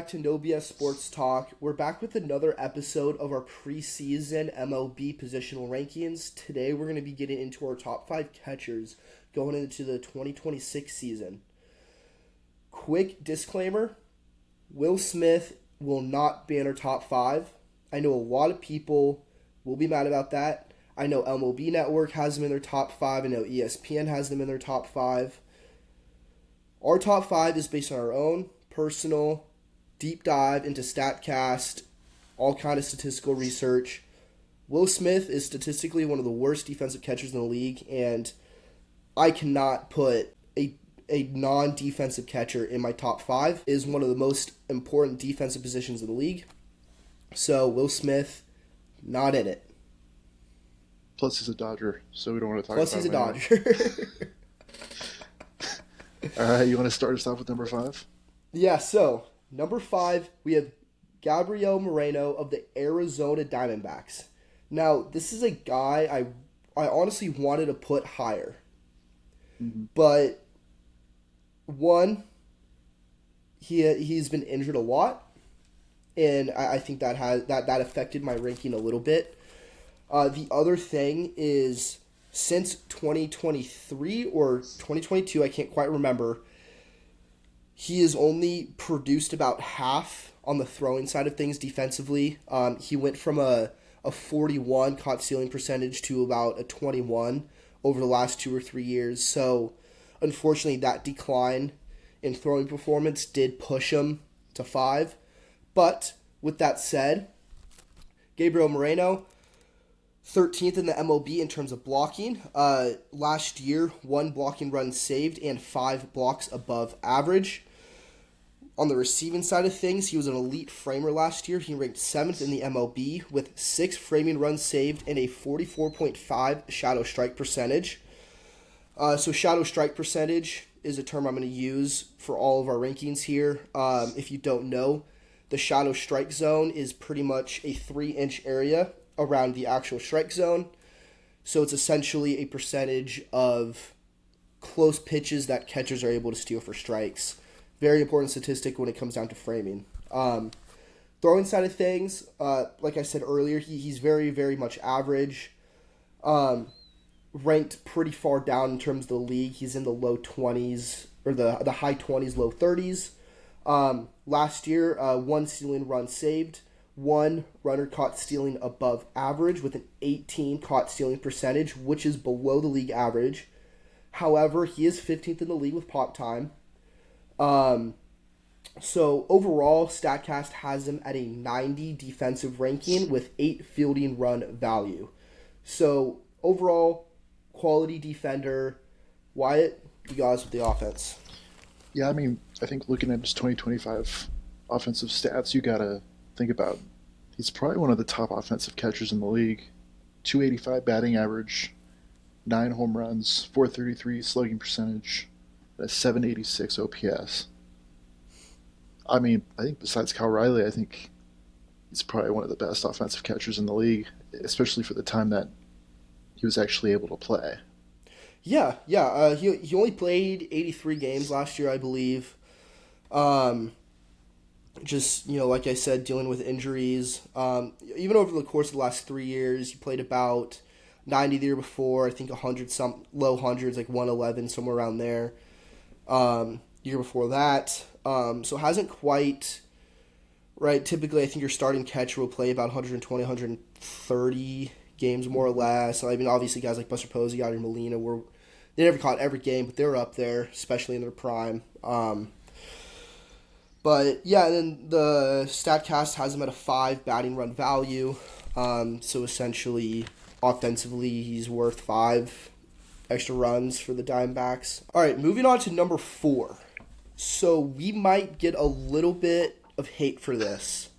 back to No BS Sports Talk. We're back with another episode of our preseason MLB positional rankings. Today we're going to be getting into our top 5 catchers going into the 2026 season. Quick disclaimer, Will Smith will not be in our top 5. I know a lot of people will be mad about that. I know MLB Network has him in their top 5. I know ESPN has them in their top 5. Our top 5 is based on our own personal deep dive into StatCast, all kind of statistical research. Will Smith is statistically one of the worst defensive catchers in the league, and I cannot put a non-defensive catcher in my top 5. It is one of the most important defensive positions in the league. So Will Smith, not in it. Plus he's a Dodger, so we don't want to talk Plus about he's a him Dodger. All right, you want to start us off with number 5? Yeah, so number 5, we have Gabriel Moreno of the Arizona Diamondbacks. Now, this is a guy I honestly wanted to put higher. Mm-hmm. But, one, he's been injured a lot, and I think that affected my ranking a little bit. The other thing is, since 2023 or 2022, I can't quite remember, he has only produced about half on the throwing side of things defensively. He went from a 41 caught stealing percentage to about a 21 over the last 2 or 3 years. So, unfortunately, that decline in throwing performance did push him to 5. But, with that said, Gabriel Moreno, 13th in the MLB in terms of blocking. Last year, 1 blocking run saved and 5 blocks above average. On the receiving side of things, he was an elite framer last year. He ranked 7th in the MLB with 6 framing runs saved and a 44.5 shadow strike percentage. So shadow strike percentage is a term I'm going to use for all of our rankings here. If you don't know, the shadow strike zone is pretty much a 3-inch area around the actual strike zone. So it's essentially a percentage of close pitches that catchers are able to steal for strikes. Very important statistic when it comes down to framing. Throwing side of things, like I said earlier, he's very, very much average. Ranked pretty far down in terms of the league. He's in the low 20s, or the high 20s, low 30s. Last year, 1 stealing run saved, 1 runner caught stealing above average with an 18 caught stealing percentage, which is below the league average. However, he is 15th in the league with pop time. So overall, StatCast has him at a 90 defensive ranking with 8 fielding run value. So overall, quality defender. Wyatt, you guys with the offense. Yeah, I mean, I think looking at his 2025 offensive stats, you got to think about he's probably one of the top offensive catchers in the league. 285 batting average, 9 home runs, 433 slugging percentage, a 786 OPS. I mean, I think besides Kyle Riley, I think he's probably one of the best offensive catchers in the league, especially for the time that he was actually able to play. Yeah. He only played 83 games last year, I believe. Just, like I said, dealing with injuries. Even over the course of the last 3 years, he played about 90 the year before, I think 100 some low hundreds, like 111, somewhere around there. Year before that. So hasn't quite, right, typically I think your starting catcher will play about 120, 130 games more or less. I mean, obviously guys like Buster Posey, Yadier Molina, they never caught every game, but they're up there, especially in their prime. But yeah, and then the StatCast has him at a 5 batting run value. So essentially, offensively, he's worth 5 extra runs for the Diamondbacks. All right, moving on to number 4. So we might get a little bit of hate for this,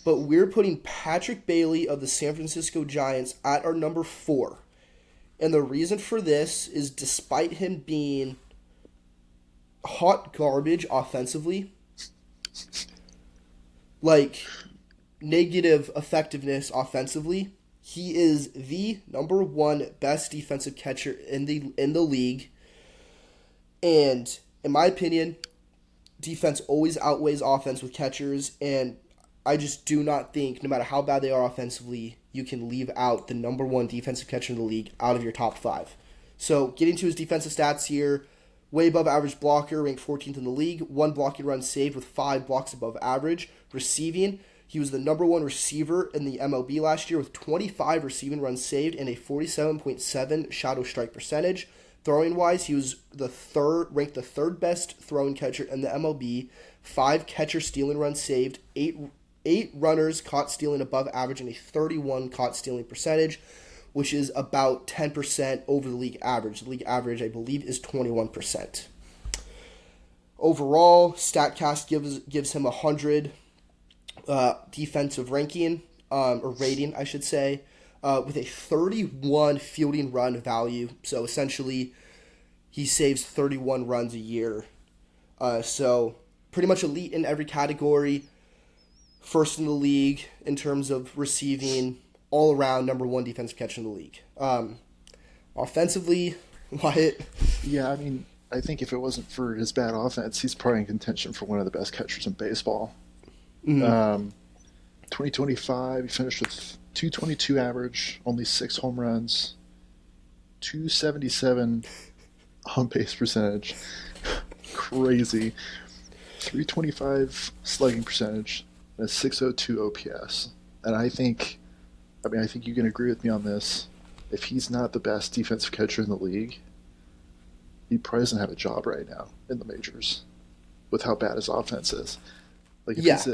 but we're putting Patrick Bailey of the San Francisco Giants at our number 4. And the reason for this is despite him being hot garbage offensively, like negative effectiveness offensively, he is the number 1 best defensive catcher in the league. And in my opinion, defense always outweighs offense with catchers, and I just do not think, no matter how bad they are offensively, you can leave out the number one defensive catcher in the league out of your top five. So, getting to his defensive stats here, way above average blocker, ranked 14th in the league, 1 blocking run saved with 5 blocks above average. Receiving, he was the number one receiver in the MLB last year with 25 receiving runs saved and a 47.7 shadow strike percentage. Throwing wise, he was ranked the third best throwing catcher in the MLB. 5 catcher stealing runs saved, 8 runners caught stealing above average, and a 31 caught stealing percentage, which is about 10% over the league average. The league average, I believe, is 21%. Overall, StatCast gives him 100 defensive ranking, or rating, I should say, with a 31 fielding run value. So essentially, he saves 31 runs a year. So pretty much elite in every category. First in the league in terms of receiving, all around number one defensive catcher in the league. Offensively, Wyatt. Yeah, I mean, I think if it wasn't for his bad offense, he's probably in contention for one of the best catchers in baseball. 2025, he finished with 222 average, only 6 home runs, 277 on base percentage. Crazy. 325 slugging percentage, and a 602 OPS. And I think you can agree with me on this. If he's not the best defensive catcher in the league, he probably doesn't have a job right now in the majors with how bad his offense is. Like if he's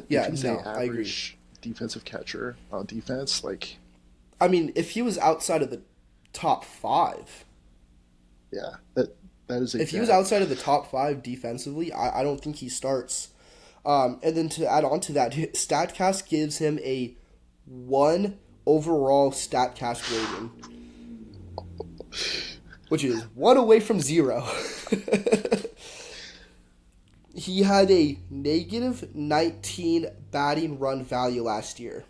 an average defensive catcher on defense, like, I mean, if he was outside of the top 5, yeah, that is a if he was outside of the top 5 defensively, I don't think he starts. And then to add on to that, StatCast gives him a 1 overall StatCast rating, which is 1 away from 0. He had a negative 19 batting run value last year.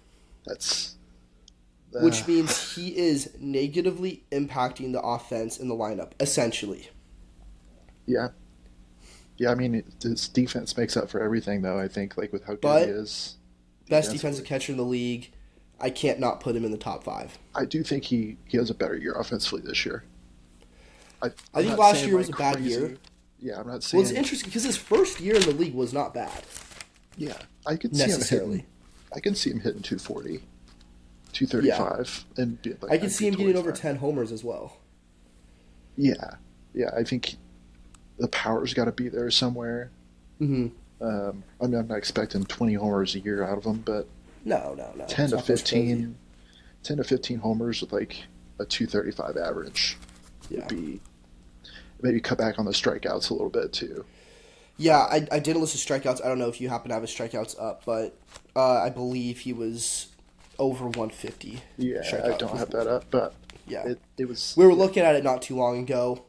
Which means he is negatively impacting the offense in the lineup, essentially. Yeah. Yeah, I mean, his defense makes up for everything, though, I think, like with how good he is. Best defensive catcher in the league. I can't not put him in the top 5. I do think he has a better year offensively this year. I think last year was a bad year. Yeah, I'm not saying... Well, it's interesting because his first year in the league was not bad. Yeah, I can see him hitting 240, 235. Yeah. And like, I can see him getting over 10 homers as well. Yeah. Yeah, I think the power's got to be there somewhere. Mm-hmm. I mean, I'm not expecting 20 homers a year out of him, but... No. 10 to 15 homers with like a 235 average would be... Maybe cut back on the strikeouts a little bit, too. Yeah, I didn't list his strikeouts. I don't know if you happen to have his strikeouts up, but I believe he was over 150. Yeah, I don't have that up, but yeah, it was... We were looking at it not too long ago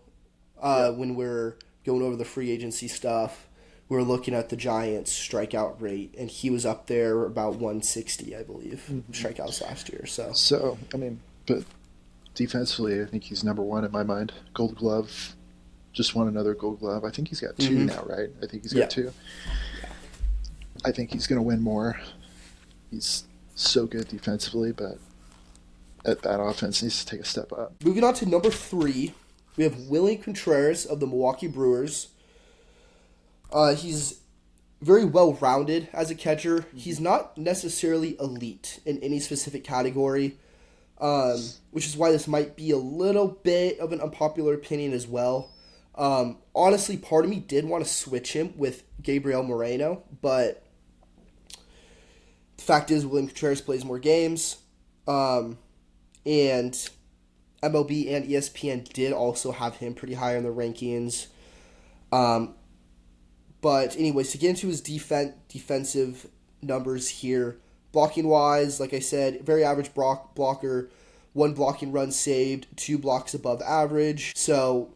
when we were going over the free agency stuff. We were looking at the Giants' strikeout rate, and he was up there about 160, I believe, strikeouts last year. So, I mean, but defensively, I think he's number 1 in my mind. Gold Glove. Just won another Gold Glove. I think he's got 2 now, right? I think he's got 2. Yeah. I think he's going to win more. He's so good defensively, but at that offense needs to take a step up. Moving on to number 3, we have Willie Contreras of the Milwaukee Brewers. He's very well-rounded as a catcher. He's not necessarily elite in any specific category, which is why this might be a little bit of an unpopular opinion as well. Honestly, part of me did want to switch him with Gabriel Moreno, but the fact is William Contreras plays more games, and MLB and ESPN did also have him pretty high on the rankings. But anyways, to get into his defensive numbers here, blocking-wise, like I said, very average blocker, 1 blocking run saved, 2 blocks above average, so...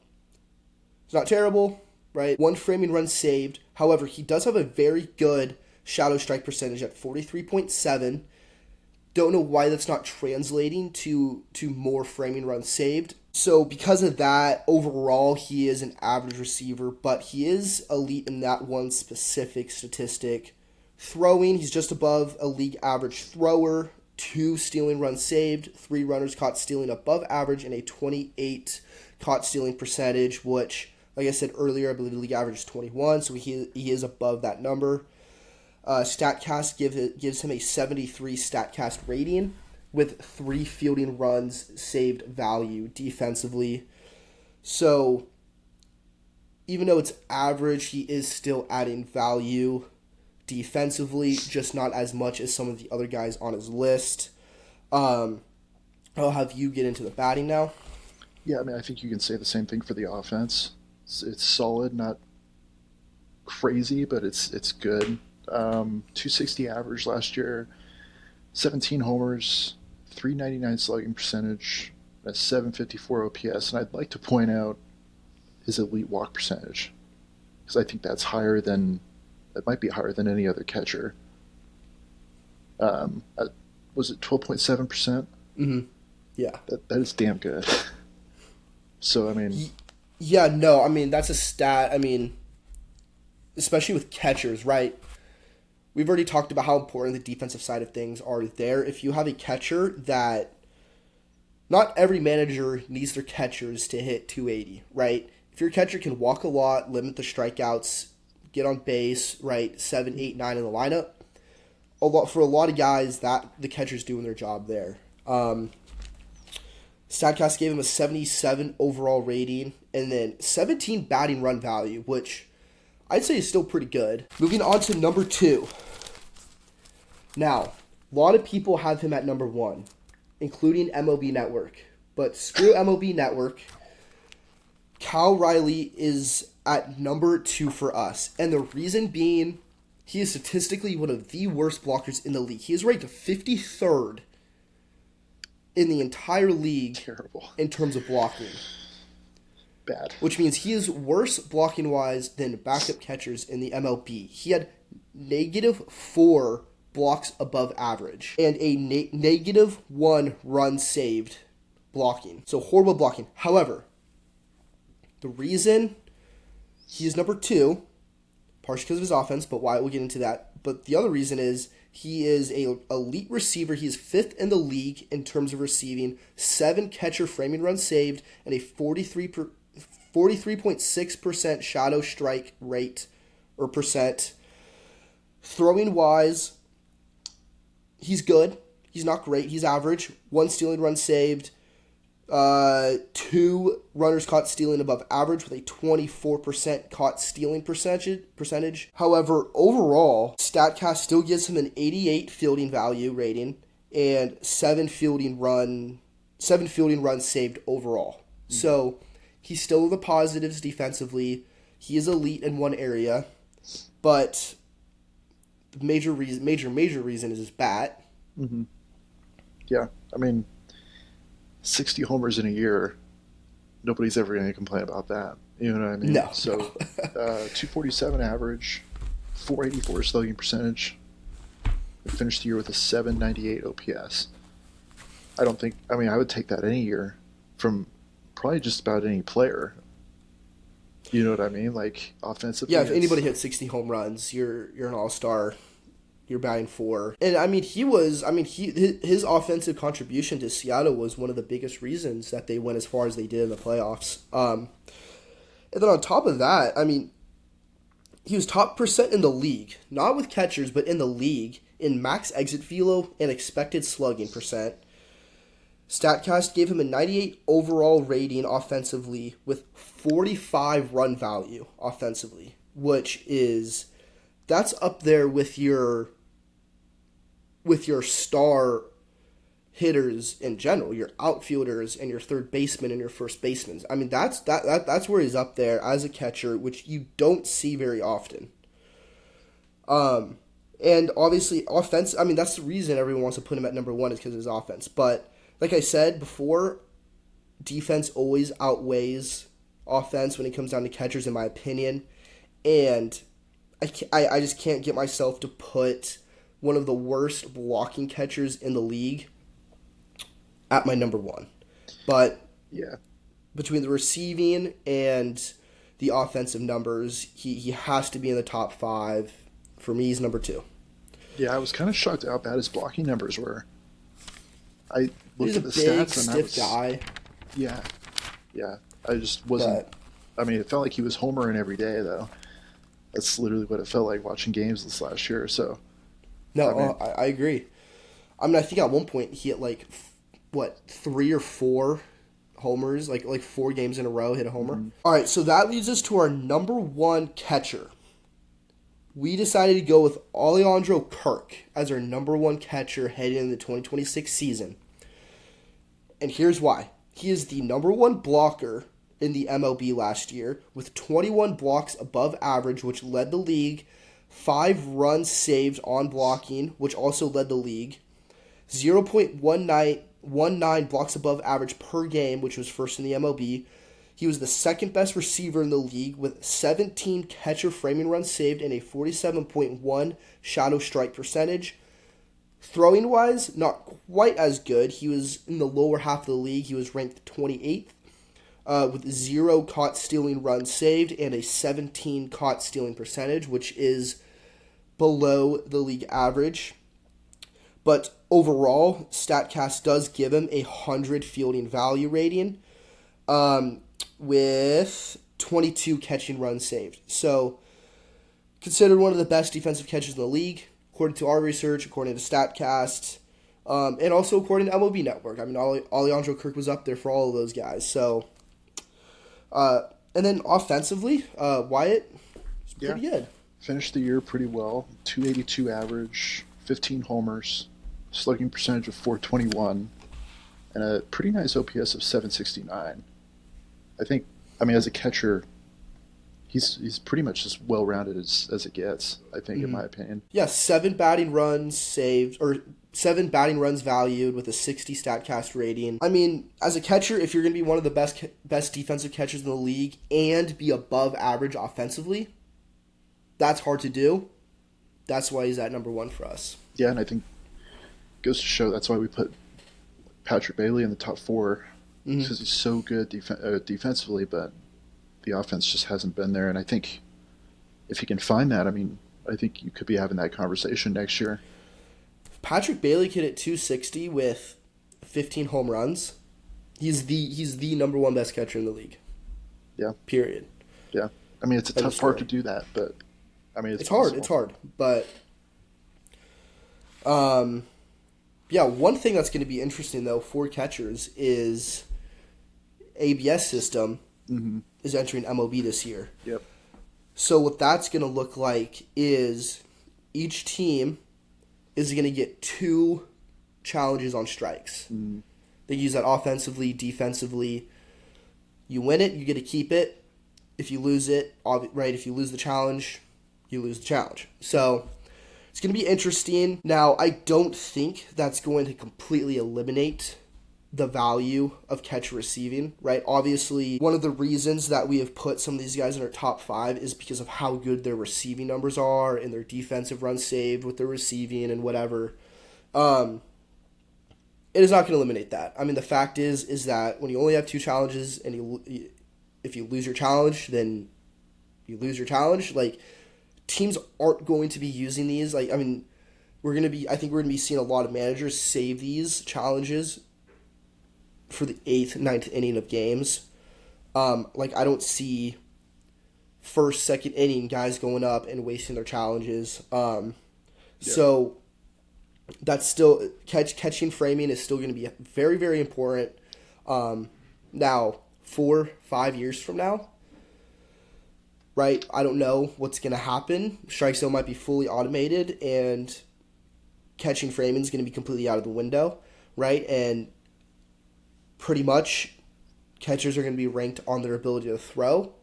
It's not terrible, right? 1 framing run saved. However, he does have a very good shadow strike percentage at 43.7. Don't know why that's not translating to more framing runs saved. So because of that, overall he is an average receiver, but he is elite in that one specific statistic. Throwing, he's just above a league average thrower, 2 stealing runs saved, 3 runners caught stealing above average, and a 28 caught stealing percentage, which, like I said earlier, I believe the league average is 21, so he is above that number. StatCast gives him a 73 StatCast rating with 3 fielding runs saved value defensively. So even though it's average, he is still adding value defensively, just not as much as some of the other guys on his list. I'll have you get into the batting now. Yeah, I mean, I think you can say the same thing for the offense. It's solid, not crazy, but it's good. 260 average last year, 17 homers, 399 slugging percentage, a 754 OPS, and I'd like to point out his elite walk percentage because I think that's it might be higher than any other catcher. Was it 12.7%? Mm-hmm. Yeah. That is damn good. So, I mean... Yeah, no, I mean, that's a stat, I mean, especially with catchers, right? We've already talked about how important the defensive side of things are there. If you have a catcher that... Not every manager needs their catchers to hit 280, right? If your catcher can walk a lot, limit the strikeouts, get on base, right, 7, 8, 9 in the lineup, for a lot of guys, that the catcher's doing their job there. StatCast gave him a 77 overall rating and then 17 batting run value, which I'd say is still pretty good. Moving on to number 2. Now, a lot of people have him at number 1, including MLB Network. But screw MLB Network. Cal Riley is at number 2 for us. And the reason being, he is statistically one of the worst blockers in the league. He is ranked 53rd in the entire league. Terrible. In terms of blocking. Bad. Which means he is worse blocking-wise than backup catchers in the MLB. He had -4 blocks above average and a -1 run saved blocking. So horrible blocking. However, the reason he is number 2, partially because of his offense, but Wyatt will get into that. But the other reason is he is an elite receiver. He is 5th in the league in terms of receiving, 7 catcher framing runs saved, and a 43.6% shadow strike rate or percent. Throwing wise, he's good. He's not great. He's average. 1 stealing run saved. 2 runners caught stealing above average with a 24% caught stealing percentage. However, overall, StatCast still gives him an 88 fielding value rating and 7 fielding runs saved overall. Mm-hmm. So he's still the positives defensively. He is elite in one area, but the major reason is his bat. Mm-hmm. Yeah, I mean, 60 homers in a year, nobody's ever going to complain about that. You know what I mean? No. So, 247 average, 484 slugging percentage. We finished the year with a 798 OPS. I would take that any year from probably just about any player. You know what I mean? Like, offensively. Yeah, if anybody hits 60 home runs, you're an all-star. You're batting 4. And, his offensive contribution to Seattle was one of the biggest reasons that they went as far as they did in the playoffs. And then on top of that, he was top percent in the league, not with catchers, but in the league, in max exit velo and expected slugging percent. StatCast gave him a 98 overall rating offensively with 45 run value offensively, that's up there with your star hitters in general, your outfielders and your third baseman and your first baseman. That's where he's up there as a catcher, which you don't see very often. And obviously offense, that's the reason everyone wants to put him at number 1 is because of his offense. But like I said before, defense always outweighs offense when it comes down to catchers, in my opinion. And I just can't get myself to put one of the worst blocking catchers in the league at my number 1. But yeah, between the receiving and the offensive numbers, he has to be in the top 5. For me, he's number 2. Yeah, I was kind of shocked at how bad his blocking numbers were. I He's looked a at the big, stats and I stiff was, guy, yeah, yeah. I just wasn't. but I mean, it felt like he was homering every day, though. That's literally what it felt like watching games this last year. So, no, I mean, I agree. I mean, I think at one point he hit like, what, 3 or 4 homers, like 4 games in a row hit a homer. All right, so that leads us to our number 1 catcher. We decided to go with Alejandro Kirk as our number 1 catcher heading into the 2026 season. And here's why. He is the number 1 blocker in the MLB last year with 21 blocks above average, which led the league. 5 runs saved on blocking, which also led the league. 0.19 blocks above average per game, which was first in the MLB. He was the second best receiver in the league with 17 catcher framing runs saved and a 47.1 shadow strike percentage. Throwing wise, not quite as good. He was in the lower half of the league. He was ranked 28th with 0 caught stealing runs saved and a 17 caught stealing percentage, which is below the league average. But overall, StatCast does give him a 100 fielding value rating with 22 catching runs saved. So, considered one of the best defensive catchers in the league, according to our research, according to StatCast, and also according to MLB Network. I mean, Alejandro Kirk was up there for all of those guys. So, and then offensively, Wyatt is pretty good. Finished the year pretty well. 282 average, 15 homers, slugging percentage of 421, and a pretty nice OPS of 769. I mean, as a catcher, he's pretty much as well-rounded as it gets, I think, in my opinion. Yeah, 7 batting runs saved, or 7 batting runs valued with a 60 StatCast rating. I mean, as a catcher, if you're going to be one of the best defensive catchers in the league and be above average offensively, that's hard to do. That's why he's at number 1 for us. Yeah, and I think it goes to show that's why we put Patrick Bailey in the top 4, because he's so good defensively, but the offense just hasn't been there. And I think if he can find that, I mean, I think you could be having that conversation next year. Patrick Bailey could hit 260 with 15 home runs. He's the number 1 best catcher in the league. Yeah. Period. Yeah. I mean, it's a tough part to do that, but I mean, it's hard. It's hard, but yeah. One thing that's going to be interesting though for catchers is ABS system is entering MLB this year. Yep. So what that's going to look like is each team is going to get 2 challenges on strikes. They use that offensively, defensively. You win it, you get to keep it. If you lose it, right? If you lose the challenge, you lose the challenge. So it's going to be interesting. Now, I don't think that's going to completely eliminate the value of catcher receiving, right? Obviously, one of the reasons that we have put some of these guys in our top 5 is because of how good their receiving numbers are and their defensive runs saved with their receiving and whatever. It is not going to eliminate that. I mean, the fact is that when you only have 2 challenges and if you lose your challenge, then you lose your challenge. Like, teams aren't going to be using these. Like, I mean, I think we're going to be seeing a lot of managers save these challenges for the 8th, 9th inning of games. Like, I don't see first, second inning guys going up and wasting their challenges. So that's still catching framing is still going to be very, very important. Now, 4-5 years from now, right? I don't know what's going to happen. Strike zone might be fully automated, and catching framing is going to be completely out of the window, right? And pretty much, catchers are going to be ranked on their ability to throw,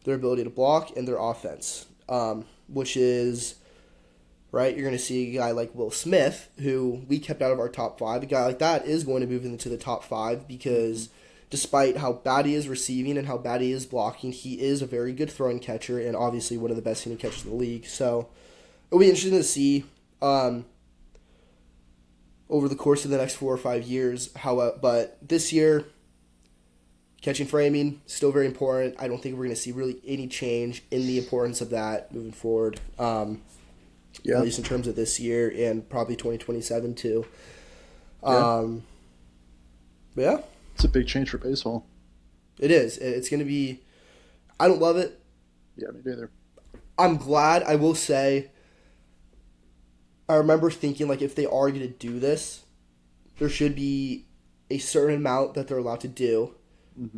their ability to block, and their offense, which is, right, you're going to see a guy like Will Smith, who we kept out of our top 5. A guy like that is going to move into the top 5 because despite how bad he is receiving and how bad he is blocking, he is a very good throwing catcher and obviously one of the best hitting catchers in the league. So it'll be interesting to see over the course of the next 4 or 5 years but this year, Catching framing, still very important. I don't think we're going to see really any change in the importance of that moving forward, at least in terms of this year and probably 2027 too. But yeah. It's a big change for baseball. It is. It's going to be... I don't love it. Yeah, me neither. I'm glad. I will say, I remember thinking, like, if they are going to do this, there should be a certain amount that they're allowed to do.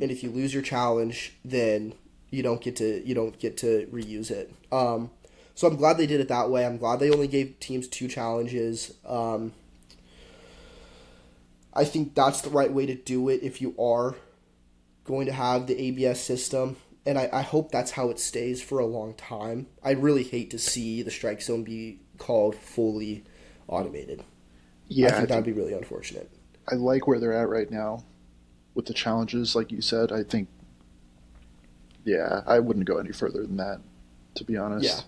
And if you lose your challenge, then you don't get to reuse it. So I'm glad they did it that way. I'm glad they only gave teams 2 challenges. I think that's the right way to do it if you are going to have the ABS system. And I hope that's how it stays for a long time. I'd really hate to see the strike zone be called fully automated. Yeah, I think that would be really unfortunate. I like where they're at right now with the challenges, like you said. I think, I wouldn't go any further than that, to be honest.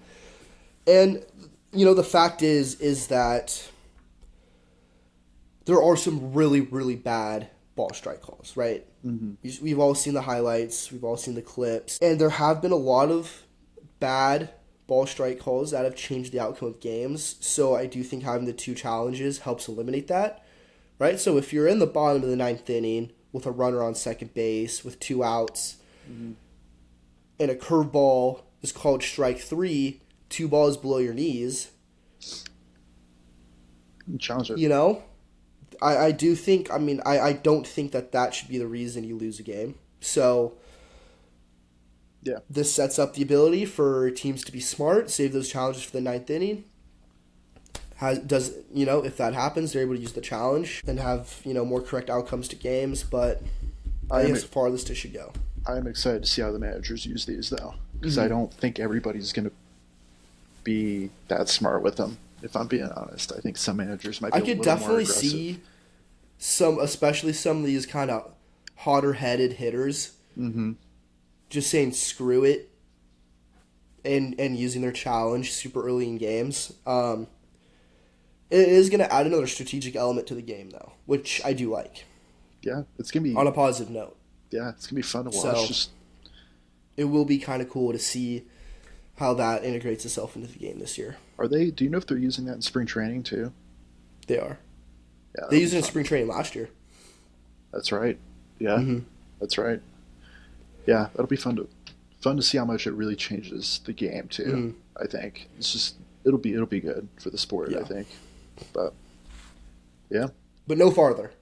Yeah. And, the fact is that there are some really, really bad ball strike calls, right? Mm-hmm. We've all seen the highlights. We've all seen the clips. And there have been a lot of bad ball strike calls that have changed the outcome of games. So I do think having the 2 challenges helps eliminate that, right? So if you're in the bottom of the 9th inning with a runner on second base with 2 outs, and a curveball is called strike 3, 2 balls below your knees, challenge it. I do think, I don't think that should be the reason you lose a game. So this sets up the ability for teams to be smart, save those challenges for the 9th inning. If that happens, they're able to use the challenge and have, more correct outcomes to games, but I think it's the farthest it should go. I am excited to see how the managers use these, though, because I don't think everybody's going to be that smart with them, if I'm being honest. I think some managers might be a little more aggressive. I could definitely see especially some of these kind of hotter-headed hitters just saying screw it and using their challenge super early in games. It is going to add another strategic element to the game, though, which I do like. Yeah, it's going to be... On a positive note. Yeah, it's going to be fun to watch. So, it will be kind of cool to see how that integrates itself into the game this year. Do you know if they're using that in spring training, too? They are. Yeah, they used it in spring training last year. That's right. Yeah, that's right. Yeah, that'll be fun to see how much it really changes the game, too, I think. It'll be good for the sport, I think. But but no farther.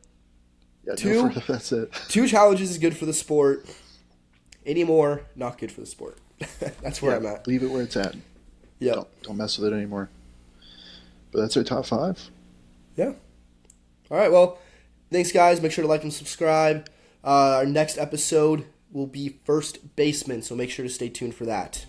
Yeah, no farther. That's it. 2 challenges is good for the sport. Any more, not good for the sport. That's where I'm at. Leave it where it's at. Yeah. Don't mess with it anymore. But that's our top 5. Yeah. All right. Well, thanks, guys. Make sure to like and subscribe. Our next episode will be first baseman, so make sure to stay tuned for that.